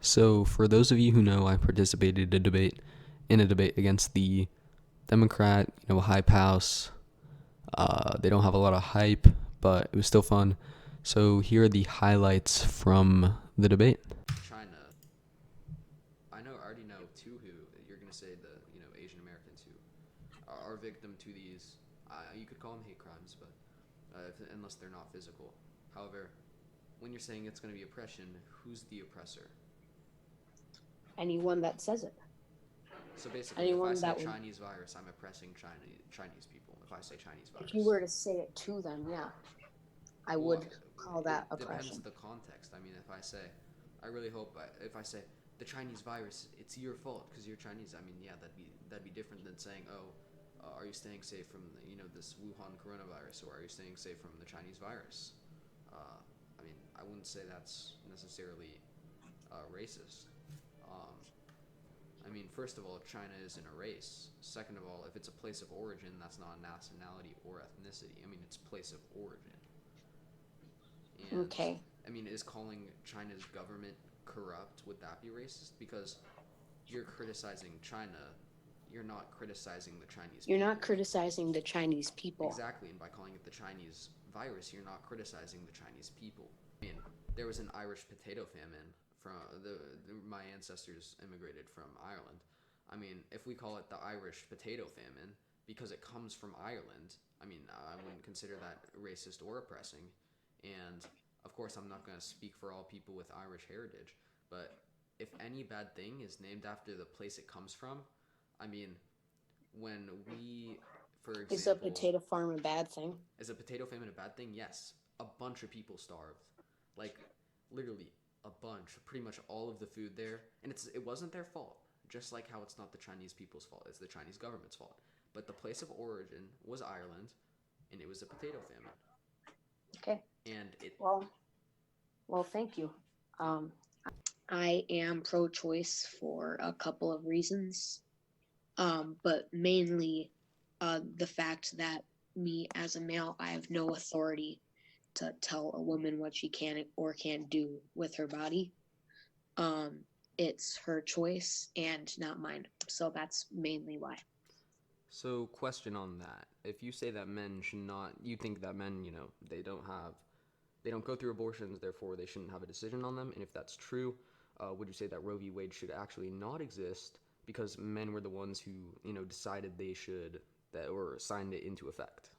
So, for those of you who know, I participated in a debate against the Democrat, Hype House. They don't have a lot of hype, but it was still fun. So, here are the highlights from the debate. China. I already know too who you're gonna say the Asian Americans who are victim to these. You could call them hate crimes, but unless they're not physical. However, when you're saying it's gonna be oppression, who's the oppressor? Anyone that says it. So basically, if I Anyone say that would, Chinese virus, I'm oppressing Chinese people. If I say Chinese if you virus, were to say it to them, yeah, I well, would call that it depends oppression. the context. I mean, if I say, I really hope if I say the Chinese virus, it's your fault because you're Chinese. I mean, yeah, that'd be different than saying, oh, are you staying safe from this Wuhan coronavirus, or are you staying safe from the Chinese virus? I mean, I wouldn't say that's necessarily racist. Um, I mean, first of all, China isn't a race. Second of all, if it's a place of origin, that's not a nationality or ethnicity. I mean, it's place of origin. And, Okay. I mean, is calling China's government corrupt, would that be racist? Because you're criticizing China, you're not criticizing the Chinese You're not people. criticizing the Chinese people. Exactly, and by calling it the Chinese virus, you're not criticizing the Chinese people. I mean, there was an Irish potato famine from my ancestors immigrated from Ireland. I mean, if we call it the Irish potato famine because it comes from Ireland, I mean, I wouldn't consider that racist or oppressing. And of course, I'm not going to speak for all people with Irish heritage, but if any bad thing is named after the place it comes from, I mean, when we, for Is a example, potato farm a bad thing? is a potato famine a bad thing? Yes. A bunch of people starved. Like, literally, a bunch. Pretty much all of the food there. And it wasn't their fault. Just like how it's not the Chinese people's fault, it's the Chinese government's fault. But the place of origin was Ireland, and it was a potato famine. Okay. And it. Well, well, thank you. Um, I am pro-choice for a couple of reasons, but mainly the fact that me as a male, I have no authority to tell a woman what she can or can't do with her body. Um, it's her choice and not mine. So that's mainly why. So, question on that. If you say that men should not, you think that men, they don't go through abortions, therefore they shouldn't have a decision on them. And if that's true, would you say that Roe v. Wade should actually not exist because men were the ones who decided they should that or signed it into effect?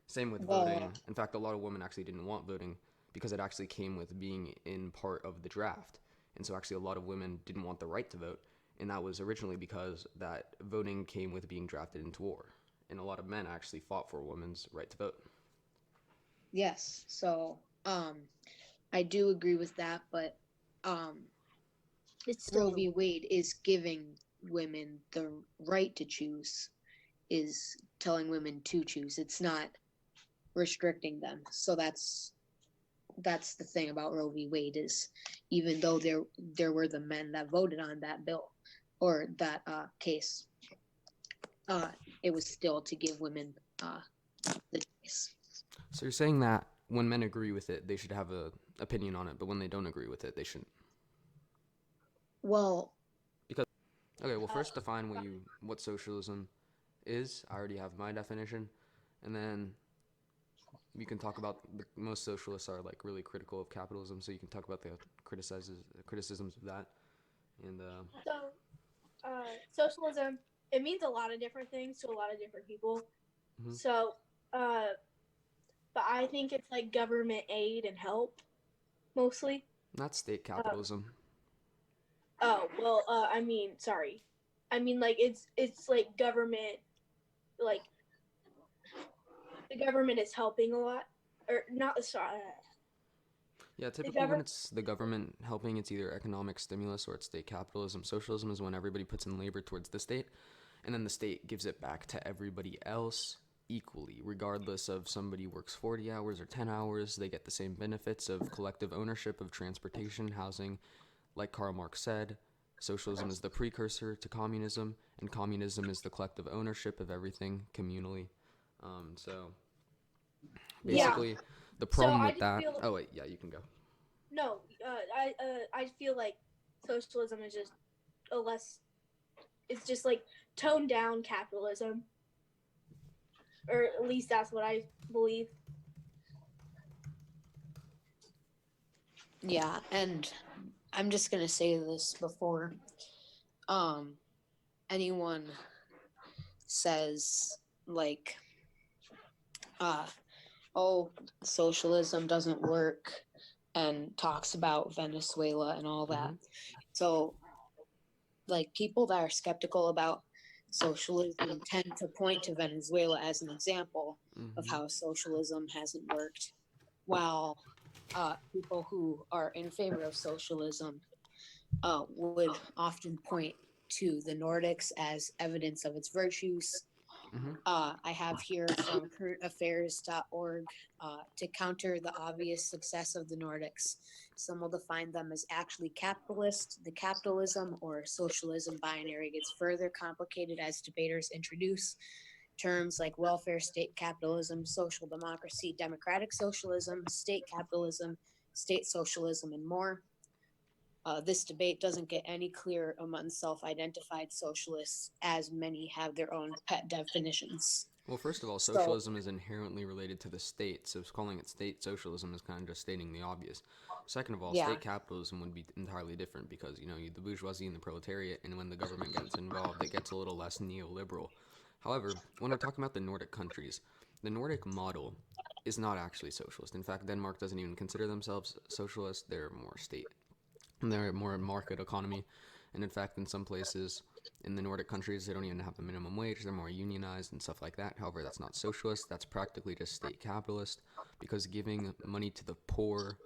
Same with Well, voting. In fact, a lot of women actually didn't want voting because it actually came with being in part of the draft, and so actually a lot of women didn't want the right to vote, and that was originally because that voting came with being drafted into war, and a lot of men actually fought for a woman's right to vote. yes. So, I do agree with that, but um, It's Roe still v. Wade is giving women the right to choose, is telling women to choose. It's not restricting them. So that's the thing about Roe v. Wade is even though there were the men that voted on that bill or that case, uh, it was still to give women the choice. So you're saying that when men agree with it, they should have a opinion on it, but when they don't agree with it, they shouldn't. Well, Because okay, well, uh, first define what socialism is. I already have my definition, and then we can talk about most socialists are like really critical of capitalism, so you can talk about the criticisms of that. And so socialism. It means a lot of different things to a lot of different people. mhm. So, uh, but I think it's like government aid and help mostly. Not state Uh, capitalism. oh well, I mean, sorry, I mean like it's like government, like the government is helping a lot, or not. Sorry, Yeah, the typically when government. it's the government helping, it's either economic stimulus or it's state capitalism. Socialism is when everybody puts in labor towards the state, and then the state gives it back to everybody else equally, regardless of somebody works 40 hours or 10 hours. They get the same benefits of collective ownership of transportation, housing. Like Karl Marx said, socialism is the precursor to communism, and communism is the collective ownership of everything communally. So yeah, Yeah. basically, the So problem I with just that. feel Oh wait, yeah, you can go. no. I feel like socialism is just a less. It's just like toned down capitalism, or at least that's what I believe. Yeah, and I'm just gonna say this before anyone says like oh, socialism doesn't work and talks about Venezuela and all that. So like people that are skeptical about socialism tend to point to Venezuela as an example of how socialism hasn't worked, while people who are in favor of socialism would often point to the Nordics as evidence of its virtues. I have here from currentaffairs.org to counter the obvious success of the Nordics. Some will define them as actually capitalist. The capitalism or socialism binary gets further complicated as debaters introduce terms like welfare state capitalism, social democracy, democratic socialism, state capitalism, state socialism, and more. This debate doesn't get any clearer among self-identified socialists, as many have their own pet definitions. Well, first of all, socialism is inherently related to the state, so calling it state socialism is kind of just stating the obvious. Second of all, Yeah. state capitalism would be entirely different because, the bourgeoisie and the proletariat, and when the government gets involved, it gets a little less neoliberal. However, when we're talking about the Nordic countries, the Nordic model is not actually socialist. In fact, Denmark doesn't even consider themselves socialist, they're more state. They're more market economy, and in fact, in some places in the Nordic countries, they don't even have a minimum wage. They're more unionized and stuff like that. However, that's not socialist. That's practically just state capitalist, because giving money to the poor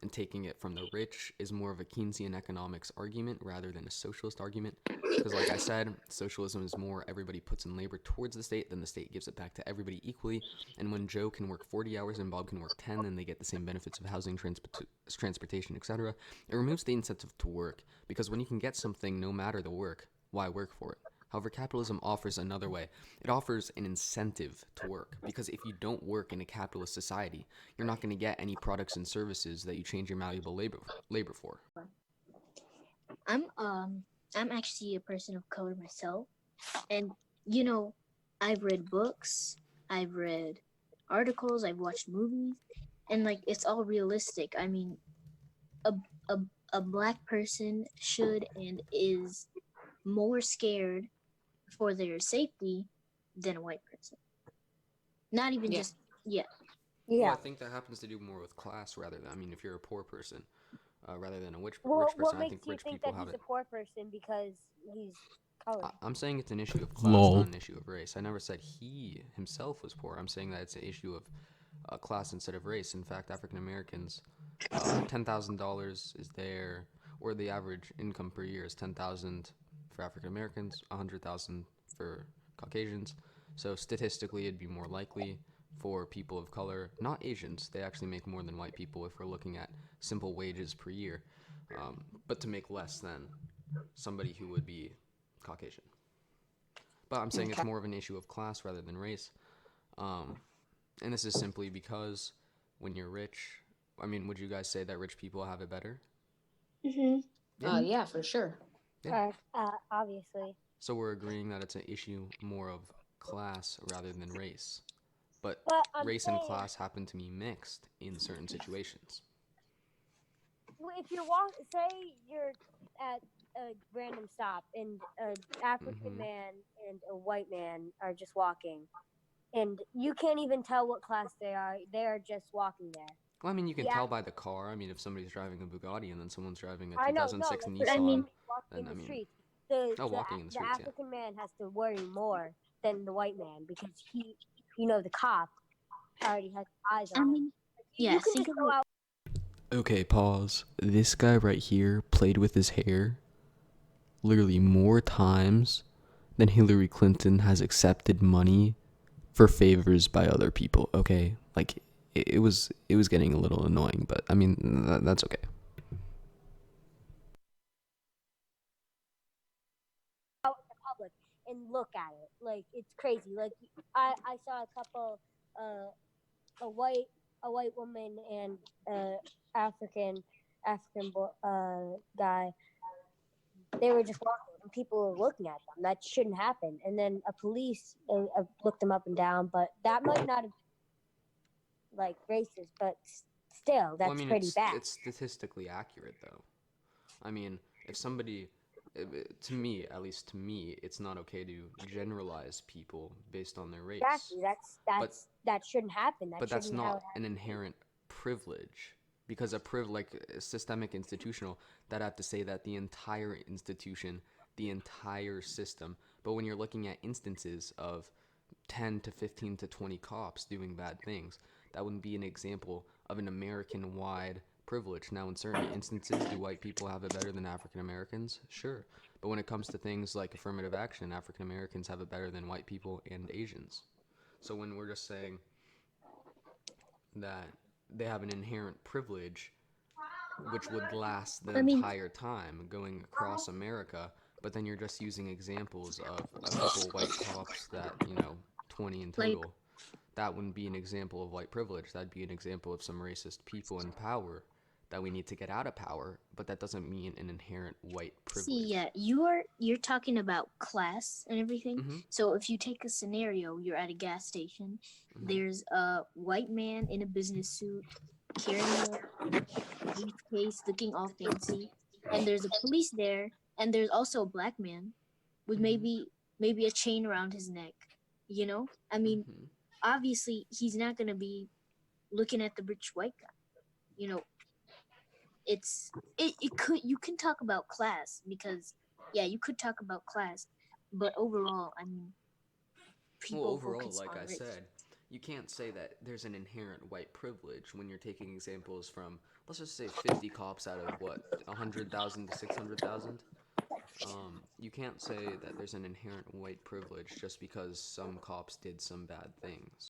and taking it from the rich is more of a Keynesian economics argument rather than a socialist argument. Because, like I said, socialism is more everybody puts in labor towards the state, then the state gives it back to everybody equally. And when Joe can work 40 hours and Bob can work 10, then they get the same benefits of housing, transportation, etc. It removes the incentive to work, because when you can get something no matter the work, why work for it? However, capitalism offers another way. It offers an incentive to work, because if you don't work in a capitalist society, you're not going to get any products and services that you change your malleable labor for. I'm actually a person of color myself, and I've read books, I've read articles, I've watched movies, and like it's all realistic. I mean, a black person should and is more scared for their safety than a white person. Not even just Well, I think that happens to do more with class rather than, if you're a poor person, rather than a rich person. What I makes think you rich think people that have he's it. a poor person because he's colored? I'm saying it's an issue of class, not an issue of race. I never said he himself was poor. I'm saying that it's an issue of class instead of race. In fact, African Americans, $10,000 is or the average income per year is $10,000 for African Americans, $100,000 for Caucasians. So statistically, it'd be more likely for people of color, not Asians. They actually make more than white people if we're looking at simple wages per year, but to make less than somebody who would be Caucasian. But I'm saying it's more of an issue of class rather than race. And this is simply because when you're rich, would you guys say that rich people have it better? Yeah, for sure. Yeah. Obviously. So we're agreeing that it's an issue more of class rather than race. But race and class happen to be mixed in certain situations. If you say you're at a random stop and an African man and a white man are just walking, and you can't even tell what class they are. They are just walking there. Well, you can tell by the car. If somebody's driving a Bugatti and then someone's driving a 2006 Nissan, walking in the streets. Walking in the streets, the African man has to worry more than the white man because the cop already has eyes on him. You can just go out. Okay, pause. This guy right here played with his hair literally more times than Hillary Clinton has accepted money for favors by other people, okay? Like, it was getting a little annoying, but that's okay. Out in the public and look at it. Like, it's crazy. Like, I saw a couple, a white woman and African guy they were just walking and people were looking at them. That shouldn't happen. And then a police looked them up and down, but that might not have like racist, but still, that's Well, I mean, pretty bad. it's statistically accurate though. I mean, if somebody, to me, at least to me, it's not okay to generalize people based on their race. Exactly. That shouldn't happen. That But that's shouldn't how it not an inherent privilege, because like systemic institutional, that have to say that the entire institution, the entire system. But when you're looking at instances of 10 to 15 to 20 cops doing bad things, that wouldn't be an example of an American wide privilege. Now, in certain instances, do white people have it better than African Americans? Sure. But when it comes to things like affirmative action, African Americans have it better than white people and Asians. So when we're just saying that they have an inherent privilege which would last the I mean- entire time going across America, but then you're just using examples of a couple white cops that, 20 in Like- total, that wouldn't be an example of white privilege. That'd be an example of some racist people in power that we need to get out of power, but that doesn't mean an inherent white privilege. See, yeah, you're talking about class and everything. Mhm. So if you take a scenario, you're at a gas station. Mhm. There's a white man in a business suit carrying a briefcase, looking all fancy, and there's a police there, and there's also a black man with Mhm. maybe a chain around his neck. You know, I mean, Mhm. obviously he's not gonna be looking at the rich white guy. You know, you can talk about class because yeah, you could talk about class, but overall, I mean, people Well, overall, focus like on I race. said, you can't say that there's an inherent white privilege when you're taking examples from, let's just say, 50 cops out of what, 100,000 to 600,000. You can't say that there's an inherent white privilege just because some cops did some bad things.